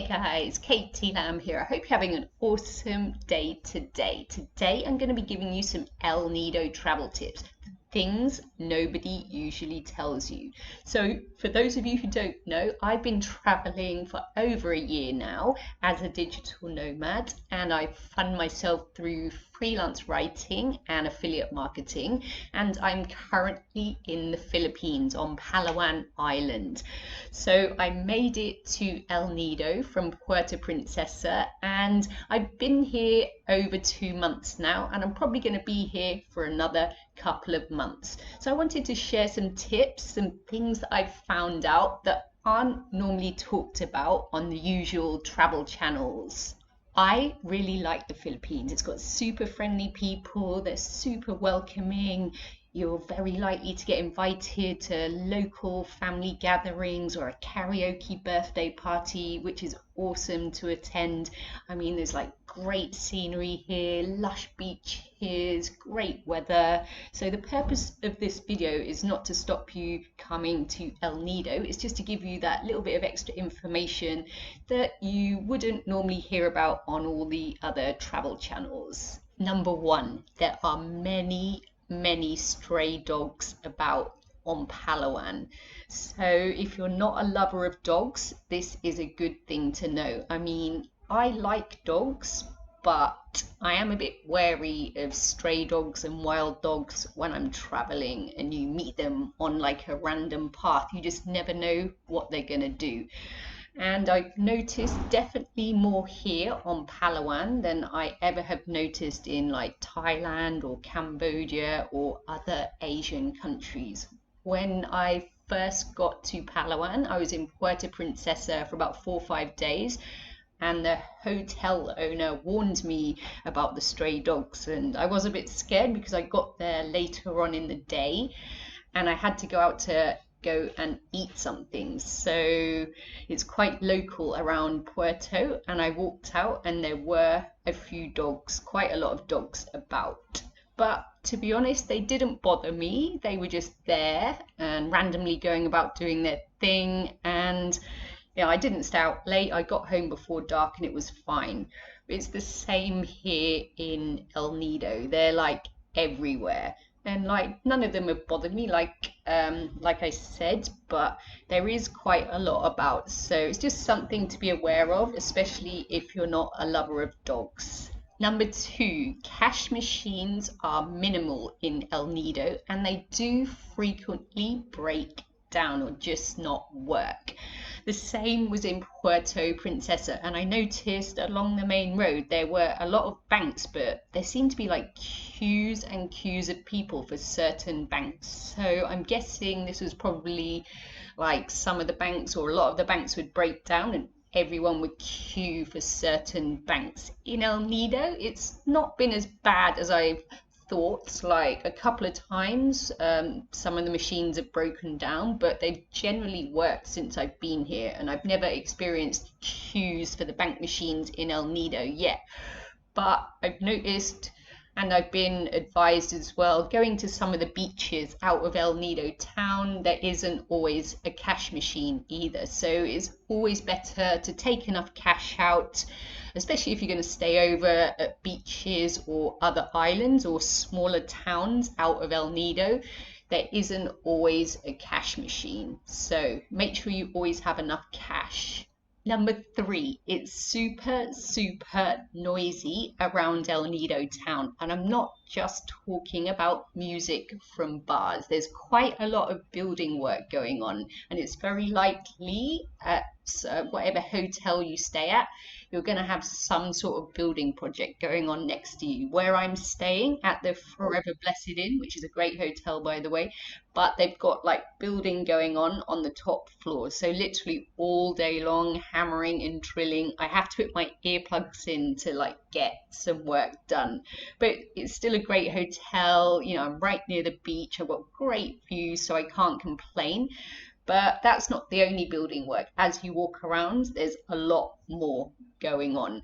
Hey guys, Katie Lamb here. I hope you're having an awesome day today. Today I'm going to be giving you some El Nido travel tips, things nobody usually tells you. So for those of you who don't know, I've been traveling for over a year now as a digital nomad, and I fund myself through freelance writing and affiliate marketing, and I'm currently in the Philippines on Palawan Island. So I made it to El Nido from Puerto Princesa, and I've been here over 2 months now, and I'm probably going to be here for another couple of months. So I wanted to share some tips, some things that I've found out that aren't normally talked about on the usual travel channels. I really like the Philippines. It's got super friendly people, they're super welcoming. You're very likely to get invited to local family gatherings or a karaoke birthday party, which is awesome to attend. I mean, there's like great scenery here, lush beaches, great weather. So the purpose of this video is not to stop you coming to El Nido, it's just to give you that little bit of extra information that you wouldn't normally hear about on all the other travel channels. Number one, there are many stray dogs about on Palawan. So if you're not a lover of dogs, this is a good thing to know. I mean, I like dogs, but I am a bit wary of stray dogs and wild dogs when I'm traveling and you meet them on like a random path. You just never know what they're gonna do. And I've noticed definitely more here on Palawan than I ever have noticed in like Thailand or Cambodia or other Asian countries. When I first got to Palawan, I was in Puerto Princesa for about 4 or 5 days, and the hotel owner warned me about the stray dogs, and I was a bit scared because I got there later on in the day and I had to go and eat something. So it's quite local around Puerto, and I walked out and there were a few dogs, quite a lot of dogs about. But to be honest, they didn't bother me. They were just there and randomly going about doing their thing. And yeah, I didn't stay out late. I got home before dark and it was fine. It's the same here in El Nido. They're like everywhere. And like none of them have bothered me, like I said, but there is quite a lot about. So it's just something to be aware of, especially if you're not a lover of dogs. Number two, cash machines are minimal in El Nido and they do frequently break down or just not work. The same was in Puerto Princesa, and I noticed along the main road there were a lot of banks, but there seemed to be like queues and queues of people for certain banks. So I'm guessing this was probably like some of the banks or a lot of the banks would break down and everyone would queue for certain banks. In El Nido, it's not been as bad as I've thought. Like a couple of times some of the machines have broken down, but they've generally worked since I've been here, and I've never experienced queues for the bank machines in El Nido yet. But I've noticed, and I've been advised as well, going to some of the beaches out of El Nido town, there isn't always a cash machine either. So it's always better to take enough cash out, especially if you're going to stay over at beaches or other islands or smaller towns out of El Nido. There isn't always a cash machine. So make sure you always have enough cash. Number three, it's super noisy around El Nido town. And I'm not just talking about music from bars. There's quite a lot of building work going on, and it's very likely at whatever hotel you stay at, you're going to have some sort of building project going on next to you. Where I'm staying at the Forever Blessed Inn, which is a great hotel by the way, but they've got like building going on the top floor. So literally all day long, hammering and drilling. I have to put my earplugs in to like get some work done. But it's still a great hotel. You know, I'm right near the beach. I've got great views, so I can't complain. But that's not the only building work. As you walk around, there's a lot more going on.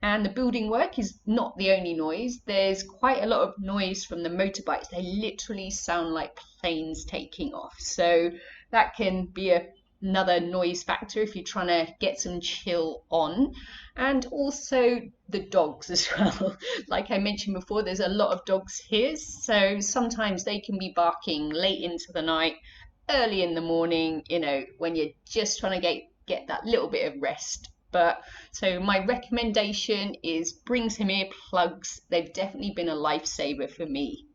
And the building work is not the only noise. There's quite a lot of noise from the motorbikes. They literally sound like planes taking off. So that can be a another noise factor if you're trying to get some chill on. And also the dogs as well. Like I mentioned before, there's a lot of dogs here, so sometimes they can be barking late into the night, early in the morning, when you're just trying to get that little bit of rest. But so my recommendation is bring some earplugs. They've definitely been a lifesaver for me.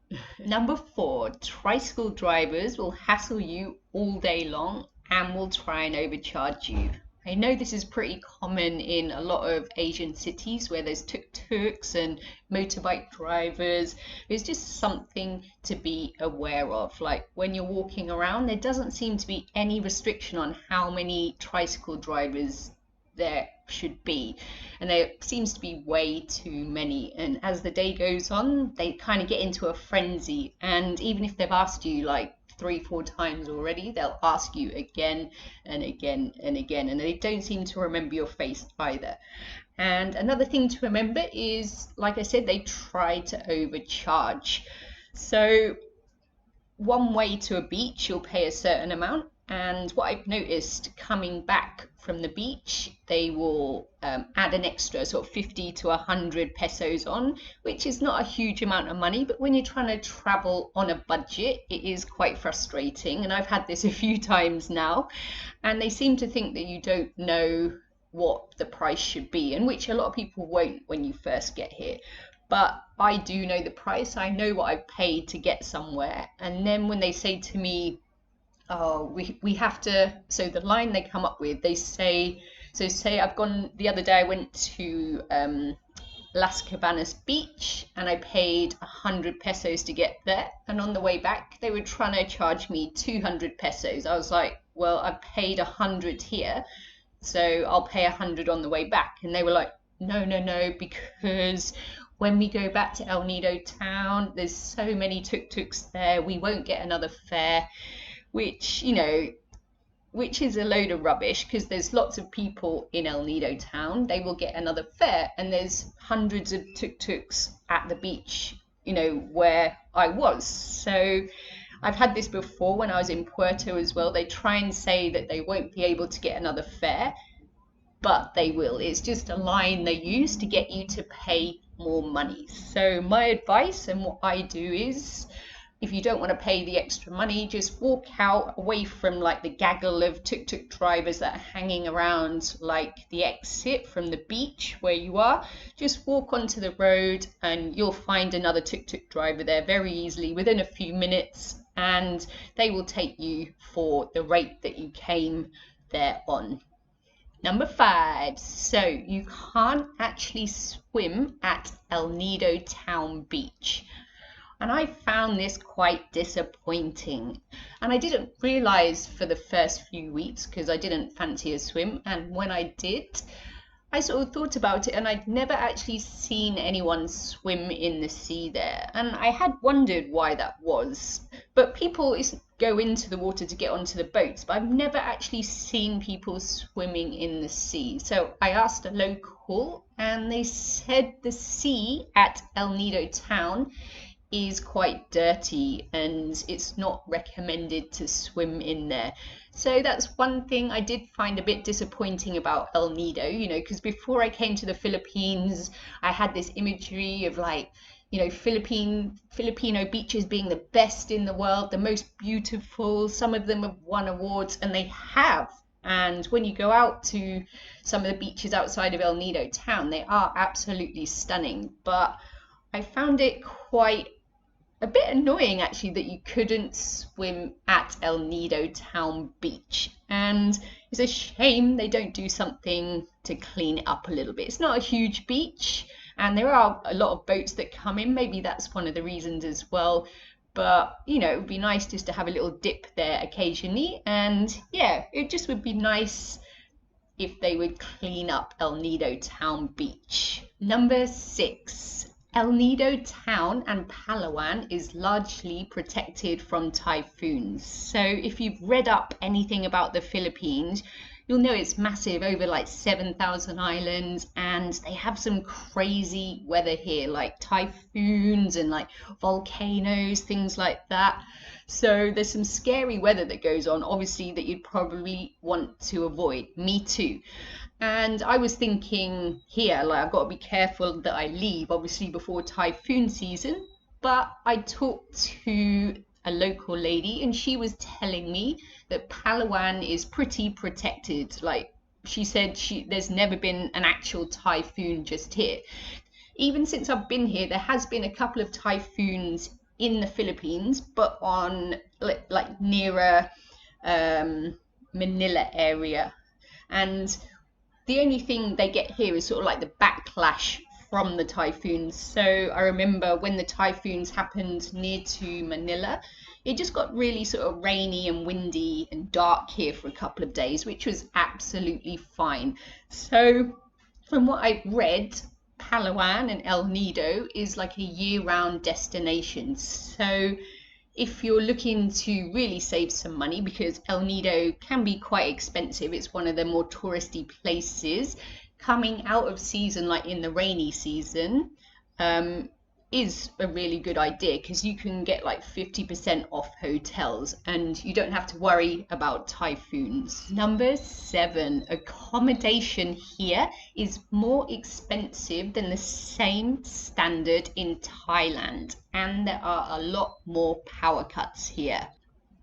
Number 4, tricycle drivers will hassle you all day long and will try and overcharge you. I know this is pretty common in a lot of Asian cities where there's tuk-tuks and motorbike drivers. It's just something to be aware of. Like when you're walking around, there doesn't seem to be any restriction on how many tricycle drivers there should be, and there seems to be way too many. And as the day goes on, they kind of get into a frenzy, and even if they've asked you like 3-4 times already, they'll ask you again and again and again, and they don't seem to remember your face either. And another thing to remember is, like I said, they try to overcharge. So one way to a beach, you'll pay a certain amount, and what I've noticed coming back from the beach, they will add an extra sort of 50 to 100 pesos on, which is not a huge amount of money, but when you're trying to travel on a budget, it is quite frustrating. And I've had this a few times now, and they seem to think that you don't know what the price should be, and which a lot of people won't when you first get here. But I do know the price. I know what I've paid to get somewhere. And then when they say to me, oh, we have to, so the line they come up with, they say, so say I've gone, the other day I went to Las Cabanas beach and I paid 100 pesos to get there, and on the way back they were trying to charge me 200 pesos. I was like, well, I paid 100 here, so I'll pay 100 on the way back. And they were like, no, because when we go back to El Nido town, there's so many tuk-tuks there, we won't get another fare. Which is a load of rubbish, because there's lots of people in El Nido town. They will get another fare, and there's hundreds of tuk-tuks at the beach, where I was. So I've had this before when I was in Puerto as well. They try and say that they won't be able to get another fare, but they will. It's just a line they use to get you to pay more money. So my advice and what I do is, if you don't want to pay the extra money, just walk out away from like the gaggle of tuk-tuk drivers that are hanging around like the exit from the beach where you are. Just walk onto the road and you'll find another tuk-tuk driver there very easily within a few minutes, and they will take you for the rate that you came there on. Number 5, so you can't actually swim at El Nido town beach. And I found this quite disappointing. And I didn't realize for the first few weeks because I didn't fancy a swim. And when I did, I sort of thought about it, and I'd never actually seen anyone swim in the sea there. And I had wondered why that was. But people go into the water to get onto the boats, but I've never actually seen people swimming in the sea. So I asked a local, and they said the sea at El Nido town is quite dirty and it's not recommended to swim in there. So that's one thing I did find a bit disappointing about El Nido, because before I came to the Philippines, I had this imagery of like, Filipino beaches being the best in the world, the most beautiful. Some of them have won awards, and they have. And when you go out to some of the beaches outside of El Nido town, they are absolutely stunning. But I found it quite a bit annoying actually that you couldn't swim at El Nido town beach, and it's a shame they don't do something to clean it up a little bit. It's not a huge beach, and there are a lot of boats that come in. Maybe that's one of the reasons as well, but it would be nice just to have a little dip there occasionally. And yeah, it just would be nice if they would clean up El Nido town beach. Number 6, El Nido town and Palawan is largely protected from typhoons. So if you've read up anything about the Philippines, you'll know it's massive, over like 7,000 islands, and they have some crazy weather here, like typhoons and like volcanoes, things like that. So there's some scary weather that goes on, obviously, that you'd probably want to avoid. Me too. And I was thinking here, like, I've got to be careful that I leave, obviously, before typhoon season. But I talked to a local lady, and she was telling me that Palawan is pretty protected. Like, she said there's never been an actual typhoon just here. Even since I've been here, there has been a couple of typhoons in the Philippines, but on like nearer Manila area. And the only thing they get here is sort of like the backlash from the typhoons. So I remember when the typhoons happened near to Manila, it just got really sort of rainy and windy and dark here for a couple of days, which was absolutely fine. So from what I've read, Palawan and El Nido is like a year-round destination. So if you're looking to really save some money, because El Nido can be quite expensive, it's one of the more touristy places, coming out of season, like in the rainy season, is a really good idea, because you can get like 50% off hotels and you don't have to worry about typhoons. Number 7, accommodation here is more expensive than the same standard in Thailand, and there are a lot more power cuts here.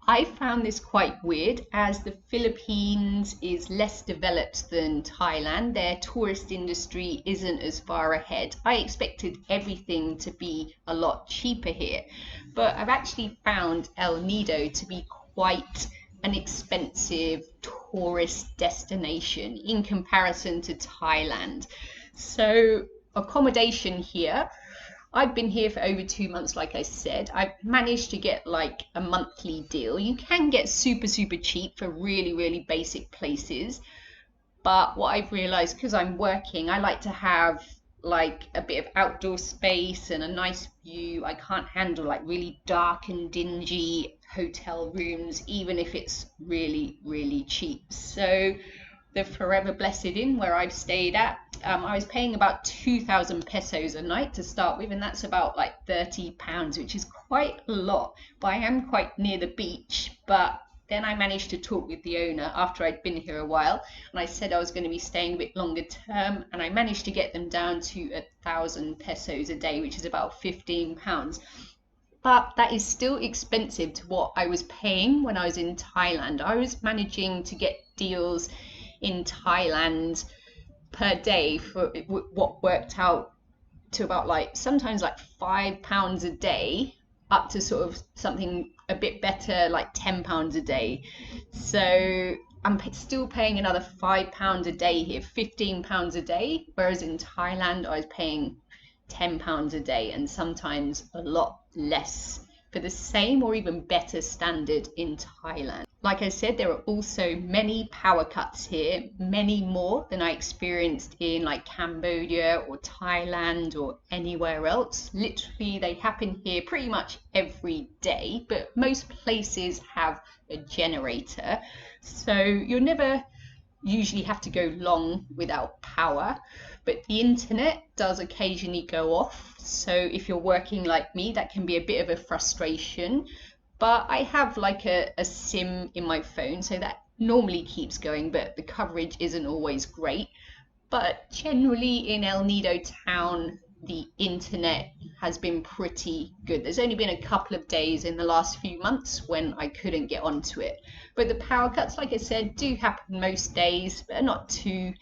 I found this quite weird, as the Philippines is less developed than Thailand. Their tourist industry isn't as far ahead. I expected everything to be a lot cheaper here, but I've actually found El Nido to be quite an expensive tourist destination in comparison to Thailand. So accommodation here, I've been here for over 2 months, like I said. I've managed to get like a monthly deal. You can get super, super cheap for really, really basic places. But what I've realized, because I'm working, I like to have like a bit of outdoor space and a nice view. I can't handle like really dark and dingy hotel rooms, even if it's really, really cheap. So the Forever Blessed Inn, where I've stayed at, I was paying about 2,000 pesos a night to start with, and that's about like £30, which is quite a lot. But I am quite near the beach. But then I managed to talk with the owner after I'd been here a while, and I said I was going to be staying a bit longer term, and I managed to get them down to 1,000 pesos a day, which is about £15. But that is still expensive to what I was paying when I was in Thailand. I was managing to get deals in Thailand per day for what worked out to about like sometimes like £5 a day, up to sort of something a bit better like £10 a day. So I'm still paying another £5 a day here, £15 a day, whereas in Thailand I was paying £10 a day, and sometimes a lot less for the same or even better standard in Thailand. Like I said, there are also many power cuts here, many more than I experienced in like Cambodia or Thailand or anywhere else. Literally, they happen here pretty much every day, but most places have a generator. So you'll never usually have to go long without power, but the internet does occasionally go off. So if you're working like me, that can be a bit of a frustration. But I have like a SIM in my phone, so that normally keeps going, but the coverage isn't always great. But generally in El Nido town, the internet has been pretty good. There's only been a couple of days in the last few months when I couldn't get onto it. But the power cuts, like I said, do happen most days, but are not too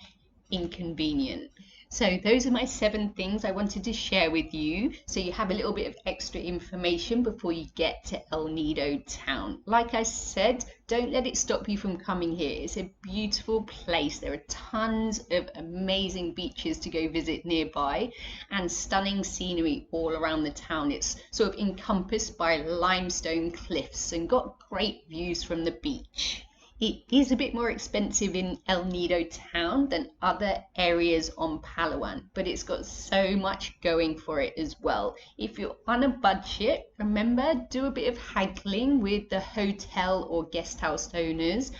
inconvenient. So those are my 7 things I wanted to share with you, so you have a little bit of extra information before you get to El Nido town. Like I said, don't let it stop you from coming here. It's a beautiful place. There are tons of amazing beaches to go visit nearby, and stunning scenery all around the town. It's sort of encompassed by limestone cliffs and got great views from the beach. It is a bit more expensive in El Nido town than other areas on Palawan, but it's got so much going for it as well. If you're on a budget, remember, do a bit of haggling with the hotel or guest house owners,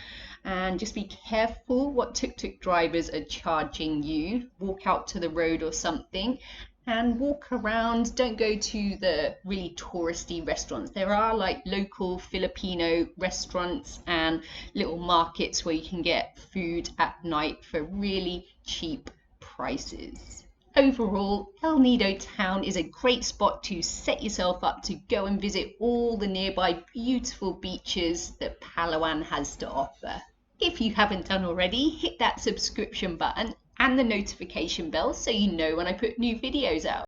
and just be careful what tuk-tuk drivers are charging you. Walk out to the road or something and walk around. Don't go to the really touristy restaurants. There are like local Filipino restaurants and little markets where you can get food at night for really cheap prices. Overall, El Nido town is a great spot to set yourself up to go and visit all the nearby beautiful beaches that Palawan has to offer. If you haven't done already, hit that subscription button and the notification bell so you know when I put new videos out.